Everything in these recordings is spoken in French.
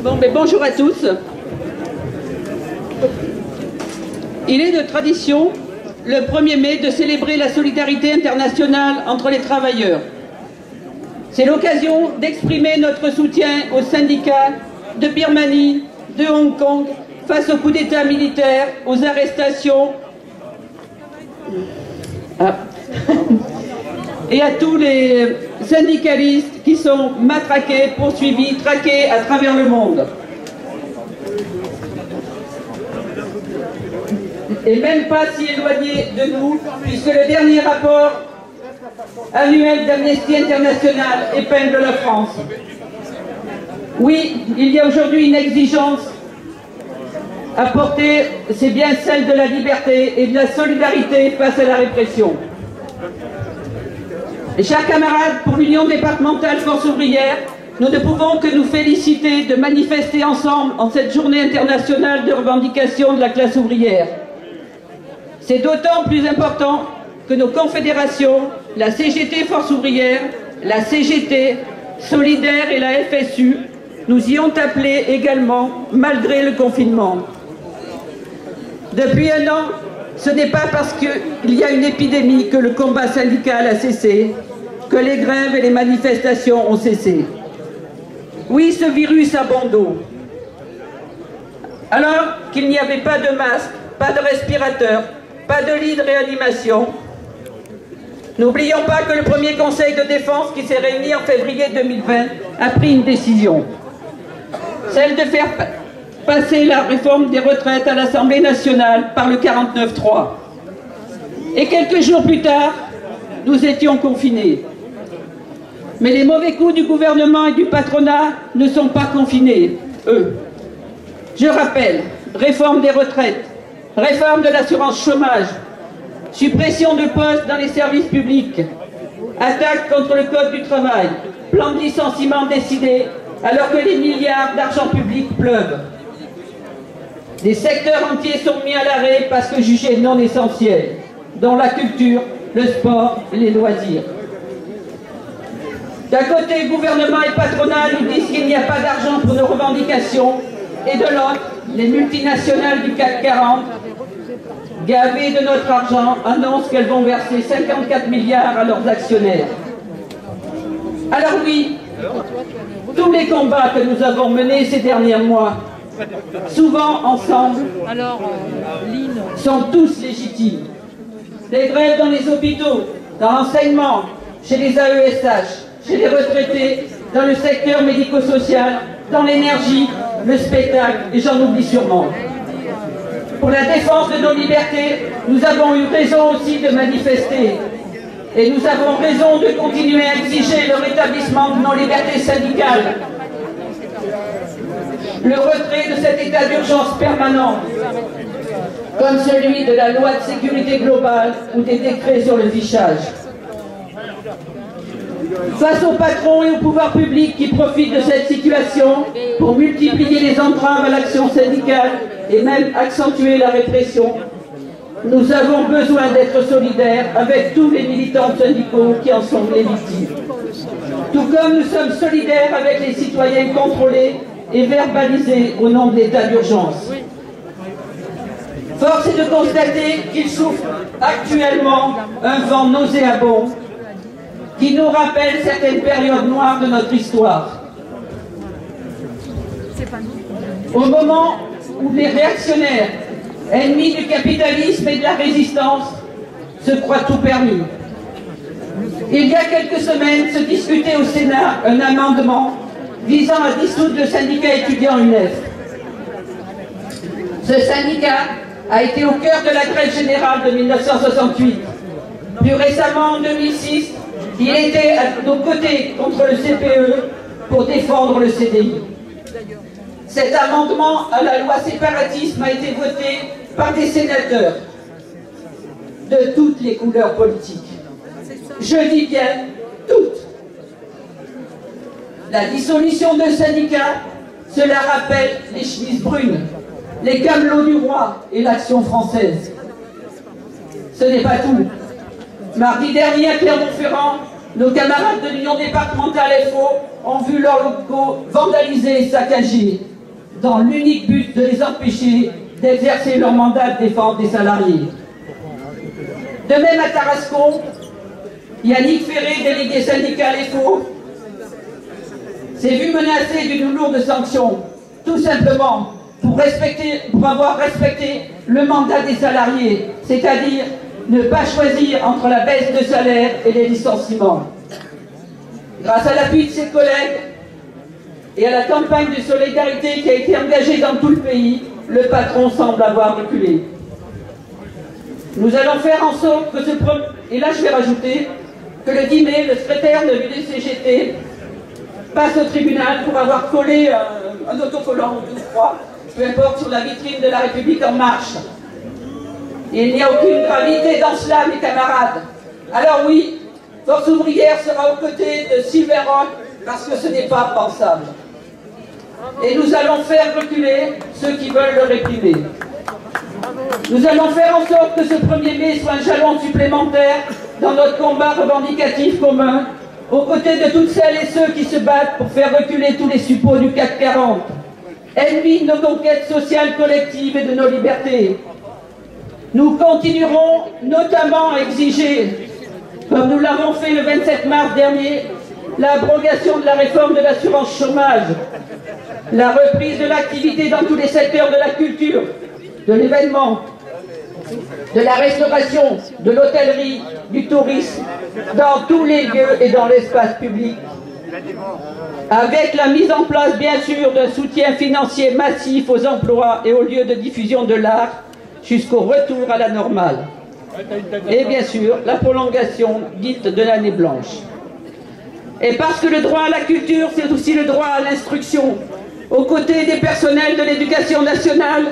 Bonjour à tous. Il est de tradition, le 1er mai, de célébrer la solidarité internationale entre les travailleurs. C'est l'occasion d'exprimer notre soutien aux syndicats de Birmanie, de Hong Kong, face au coup d'État militaire, aux arrestations et à tous les syndicalistes qui sont matraqués, poursuivis, traqués à travers le monde. Et même pas si éloignés de nous, puisque le dernier rapport annuel d'Amnesty International épingle la France. Oui, il y a aujourd'hui une exigence à porter, c'est bien celle de la liberté et de la solidarité face à la répression. Et chers camarades, pour l'Union départementale Force ouvrière, nous ne pouvons que nous féliciter de manifester ensemble en cette journée internationale de revendication de la classe ouvrière. C'est d'autant plus important que nos confédérations, la CGT Force ouvrière, la CGT, Solidaire et la FSU, nous y ont appelés également, malgré le confinement. Depuis un an, ce n'est pas parce qu'il y a une épidémie que le combat syndical a cessé, que les grèves et les manifestations ont cessé. Oui, ce virus a bon dos. Alors qu'il n'y avait pas de masque, pas de respirateur, pas de lit de réanimation, n'oublions pas que le premier conseil de défense qui s'est réuni en février 2020 a pris une décision, celle de faire passer la réforme des retraites à l'Assemblée nationale par le 49.3. Et quelques jours plus tard, nous étions confinés. Mais les mauvais coups du gouvernement et du patronat ne sont pas confinés, eux. Je rappelle, réforme des retraites, réforme de l'assurance chômage, suppression de postes dans les services publics, attaque contre le code du travail, plan de licenciement décidé alors que les milliards d'argent public pleuvent. Des secteurs entiers sont mis à l'arrêt parce que jugés non essentiels, dont la culture, le sport et les loisirs. D'un côté, gouvernement et patronat nous disent qu'il n'y a pas d'argent pour nos revendications, et de l'autre, les multinationales du CAC 40, gavées de notre argent, annoncent qu'elles vont verser 54 milliards à leurs actionnaires. Alors oui, tous les combats que nous avons menés ces derniers mois, souvent ensemble, sont tous légitimes. Les grèves dans les hôpitaux, dans l'enseignement, chez les AESH, chez les retraités, dans le secteur médico-social, dans l'énergie, le spectacle, et j'en oublie sûrement. Pour la défense de nos libertés, nous avons eu raison aussi de manifester. Et nous avons raison de continuer à exiger le rétablissement de nos libertés syndicales. Le retrait de cet état d'urgence permanent, comme celui de la loi de sécurité globale ou des décrets sur le fichage. Face aux patrons et aux pouvoirs publics qui profitent de cette situation pour multiplier les entraves à l'action syndicale et même accentuer la répression, nous avons besoin d'être solidaires avec tous les militants syndicaux qui en sont les victimes. Tout comme nous sommes solidaires avec les citoyens contrôlés et verbalisés au nom de l'état d'urgence. Force est de constater qu'il souffle actuellement un vent nauséabond qui nous rappelle certaines périodes noires de notre histoire. Au moment où les réactionnaires, ennemis du capitalisme et de la résistance, se croient tout permis. Il y a quelques semaines se discutait au Sénat un amendement visant à dissoudre le syndicat étudiant UNEF. Ce syndicat a été au cœur de la grève générale de 1968. Plus récemment, en 2006, il était à nos côtés contre le CPE pour défendre le CDI. Cet amendement à la loi séparatisme a été voté par des sénateurs de toutes les couleurs politiques. Je dis bien toutes. La dissolution de syndicats, cela rappelle les chemises brunes, les camelots du roi et l'action française. Ce n'est pas tout. Mardi dernier à Clermont-Ferrand, nos camarades de l'Union départementale FO ont vu leurs locaux vandalisés et saccagés dans l'unique but de les empêcher d'exercer leur mandat de défense des salariés. De même à Tarascon, Yannick Ferré, délégué syndical FO, s'est vu menacé d'une lourde sanction, tout simplement pour avoir respecté le mandat des salariés, c'est-à-dire ne pas choisir entre la baisse de salaire et les licenciements. Grâce à l'appui de ses collègues et à la campagne de solidarité qui a été engagée dans tout le pays, le patron semble avoir reculé. Nous allons faire en sorte que et là je vais rajouter, que le 10 mai, le secrétaire de l'UDCGT passe au tribunal pour avoir collé un autocollant, je crois, peu importe, sur la vitrine de la République en marche. Et il n'y a aucune gravité dans cela, mes camarades. Alors oui, Force ouvrière sera aux côtés de Sylvain Roch, parce que ce n'est pas pensable. Et nous allons faire reculer ceux qui veulent le réprimer. Nous allons faire en sorte que ce 1er mai soit un jalon supplémentaire dans notre combat revendicatif commun, aux côtés de toutes celles et ceux qui se battent pour faire reculer tous les suppôts du CAC 40, ennemis de nos conquêtes sociales collectives et de nos libertés. Nous continuerons notamment à exiger, comme nous l'avons fait le 27 mars dernier, l'abrogation de la réforme de l'assurance chômage, la reprise de l'activité dans tous les secteurs de la culture, de l'événement, de la restauration, de l'hôtellerie, du tourisme, dans tous les lieux et dans l'espace public, avec la mise en place bien sûr d'un soutien financier massif aux emplois et aux lieux de diffusion de l'art jusqu'au retour à la normale. Et bien sûr, la prolongation dite de l'année blanche. Et parce que le droit à la culture, c'est aussi le droit à l'instruction, aux côtés des personnels de l'éducation nationale,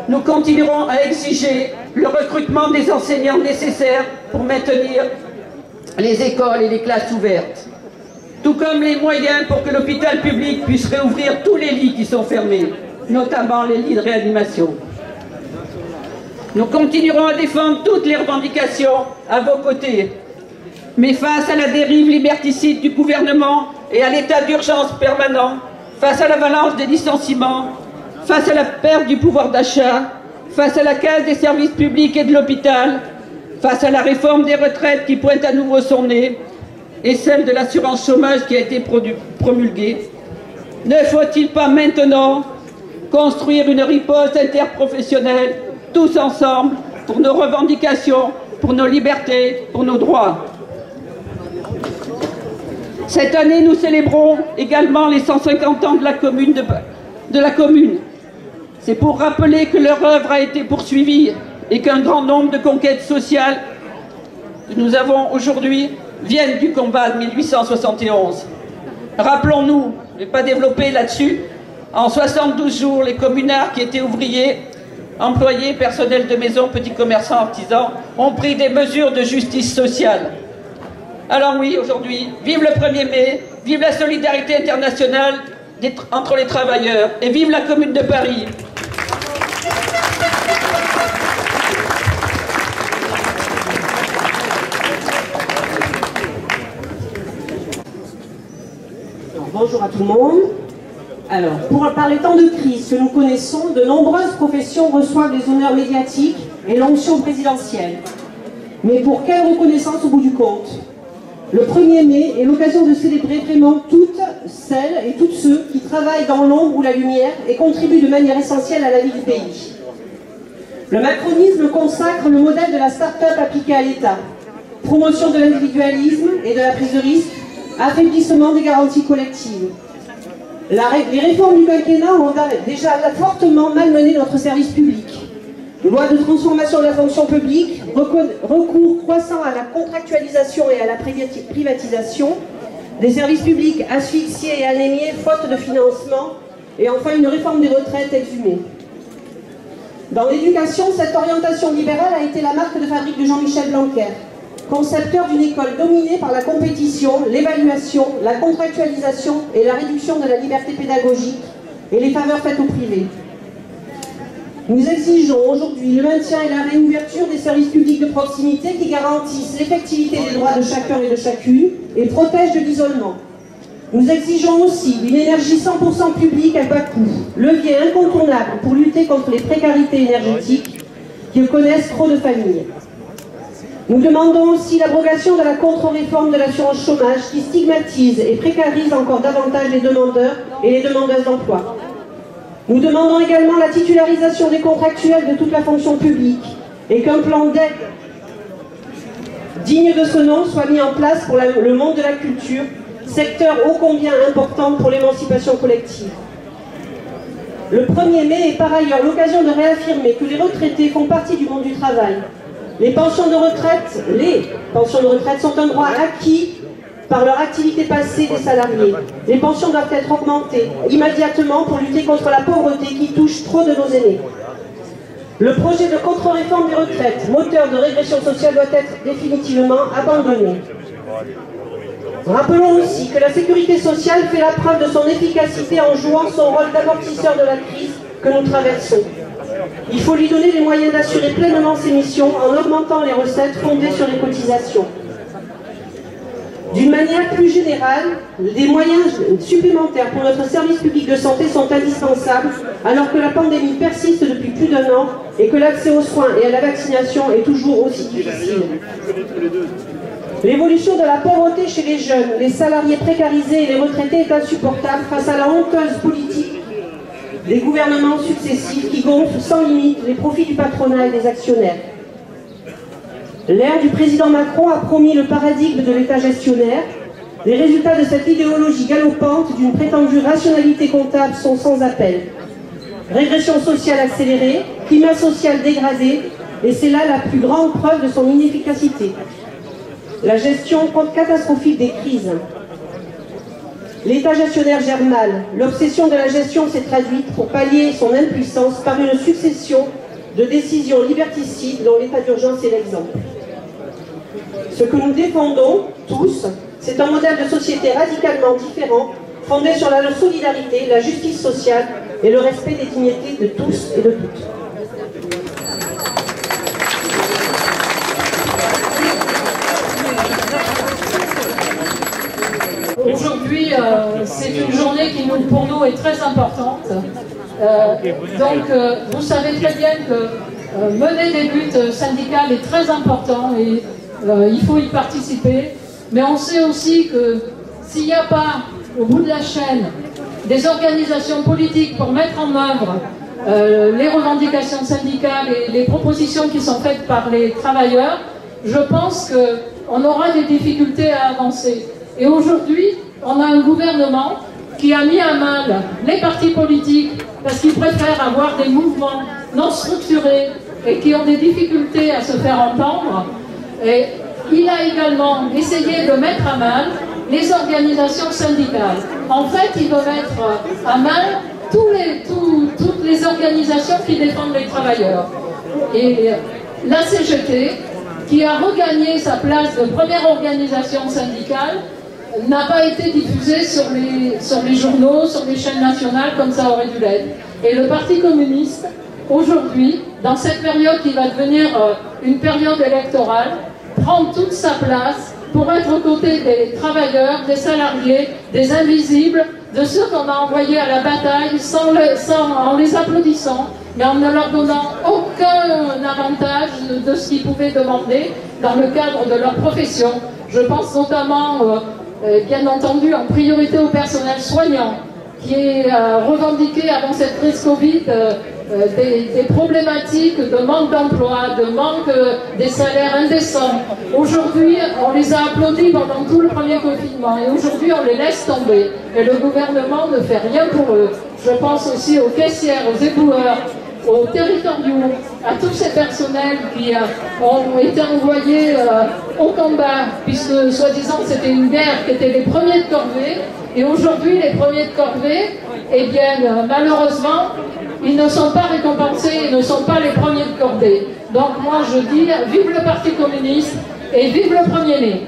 nous continuerons à exiger le recrutement des enseignants nécessaires pour maintenir les écoles et les classes ouvertes, tout comme les moyens pour que l'hôpital public puisse réouvrir tous les lits qui sont fermés, notamment les lits de réanimation. Nous continuerons à défendre toutes les revendications à vos côtés, mais face à la dérive liberticide du gouvernement et à l'état d'urgence permanent, face à l'avalanche des licenciements, face à la perte du pouvoir d'achat, face à la casse des services publics et de l'hôpital, face à la réforme des retraites qui pointe à nouveau son nez, et celle de l'assurance chômage qui a été promulguée, ne faut-il pas maintenant construire une riposte interprofessionnelle, tous ensemble, pour nos revendications, pour nos libertés, pour nos droits? Cette année, nous célébrons également les 150 ans de la commune. C'est pour rappeler que leur œuvre a été poursuivie et qu'un grand nombre de conquêtes sociales que nous avons aujourd'hui viennent du combat de 1871. Rappelons-nous, je ne vais pas développer là-dessus, en 72 jours, les communards qui étaient ouvriers, employés, personnels de maison, petits commerçants, artisans, ont pris des mesures de justice sociale. Alors oui, aujourd'hui, vive le 1er mai, vive la solidarité internationale entre les travailleurs et vive la Commune de Paris. Bonjour à tout le monde. Alors, par les temps de crise que nous connaissons, de nombreuses professions reçoivent des honneurs médiatiques et l'onction présidentielle. Mais pour quelle reconnaissance au bout du compte? Le 1er mai est l'occasion de célébrer vraiment toutes celles et tous ceux qui travaillent dans l'ombre ou la lumière et contribuent de manière essentielle à la vie du pays. Le macronisme consacre le modèle de la start-up appliquée à l'État. Promotion de l'individualisme et de la prise de risque, affaiblissement des garanties collectives. Les réformes du quinquennat ont déjà fortement malmené notre service public. Loi de transformation de la fonction publique, recours croissant à la contractualisation et à la privatisation, des services publics asphyxiés et anémiés faute de financement, et enfin une réforme des retraites exhumée. Dans l'éducation, cette orientation libérale a été la marque de fabrique de Jean-Michel Blanquer, concepteur d'une école dominée par la compétition, l'évaluation, la contractualisation et la réduction de la liberté pédagogique et les faveurs faites au privé. Nous exigeons aujourd'hui le maintien et la réouverture des services publics de proximité qui garantissent l'effectivité des droits de chacun et de chacune et protègent de l'isolement. Nous exigeons aussi une énergie 100% publique à bas coût, levier incontournable pour lutter contre les précarités énergétiques qui connaissent trop de familles. Nous demandons aussi l'abrogation de la contre-réforme de l'assurance chômage qui stigmatise et précarise encore davantage les demandeurs et les demandeuses d'emploi. Nous demandons également la titularisation des contractuels de toute la fonction publique et qu'un plan d'aide digne de ce nom soit mis en place pour le monde de la culture, secteur ô combien important pour l'émancipation collective. Le 1er mai est par ailleurs l'occasion de réaffirmer que les retraités font partie du monde du travail. Les pensions de retraite sont un droit acquis par leur activité passée des salariés. Les pensions doivent être augmentées immédiatement pour lutter contre la pauvreté qui touche trop de nos aînés. Le projet de contre-réforme des retraites, moteur de régression sociale, doit être définitivement abandonné. Rappelons aussi que la sécurité sociale fait la preuve de son efficacité en jouant son rôle d'amortisseur de la crise que nous traversons. Il faut lui donner les moyens d'assurer pleinement ses missions en augmentant les recettes fondées sur les cotisations. D'une manière plus générale, des moyens supplémentaires pour notre service public de santé sont indispensables alors que la pandémie persiste depuis plus d'1 an et que l'accès aux soins et à la vaccination est toujours aussi difficile. L'évolution de la pauvreté chez les jeunes, les salariés précarisés et les retraités est insupportable face à la honteuse politique des gouvernements successifs qui gonflent sans limite les profits du patronat et des actionnaires. L'ère du président Macron a promis le paradigme de l'État gestionnaire. Les résultats de cette idéologie galopante d'une prétendue rationalité comptable sont sans appel. Régression sociale accélérée, climat social dégradé, et c'est là la plus grande preuve de son inefficacité. La gestion catastrophique des crises. L'État gestionnaire gère mal. L'obsession de la gestion s'est traduite pour pallier son impuissance par une succession de décisions liberticides dont l'état d'urgence est l'exemple. Ce que nous défendons tous, c'est un modèle de société radicalement différent, fondé sur la solidarité, la justice sociale et le respect des dignités de tous et de toutes. Aujourd'hui, c'est une journée qui, pour nous, est très importante. Vous savez très bien que mener des luttes syndicales est très important et il faut y participer. Mais on sait aussi que s'il n'y a pas, au bout de la chaîne, des organisations politiques pour mettre en œuvre les revendications syndicales et les propositions qui sont faites par les travailleurs, je pense qu'on aura des difficultés à avancer. Et aujourd'hui, on a un gouvernement qui a mis à mal les partis politiques parce qu'ils préfèrent avoir des mouvements non structurés et qui ont des difficultés à se faire entendre. Et il a également essayé de mettre à mal les organisations syndicales. En fait, il veut mettre à mal toutes les organisations qui défendent les travailleurs. Et la CGT, qui a regagné sa place de première organisation syndicale, n'a pas été diffusée sur les journaux, sur les chaînes nationales, comme ça aurait dû l'être. Et le Parti communiste, aujourd'hui, dans cette période qui va devenir une période électorale, prend toute sa place pour être aux côtés des travailleurs, des salariés, des invisibles, de ceux qu'on a envoyés à la bataille en les applaudissant, mais en ne leur donnant aucun avantage de ce qu'ils pouvaient demander dans le cadre de leur profession. Je pense notamment, bien entendu, en priorité au personnel soignant, qui est revendiqué avant cette crise Covid des problématiques de manque d'emploi, de manque des salaires indécents. Aujourd'hui, on les a applaudis pendant tout le premier confinement et aujourd'hui, on les laisse tomber. Et le gouvernement ne fait rien pour eux. Je pense aussi aux caissières, aux éboueurs, aux territoriaux, à tous ces personnels qui ont été envoyés au combat, puisque soi-disant c'était une guerre qui était les premiers de corvée, et aujourd'hui les premiers de corvée, eh bien malheureusement, ils ne sont pas récompensés, ils ne sont pas les premiers de cordée. Donc moi je dis, vive le Parti communiste et vive le 1er mai.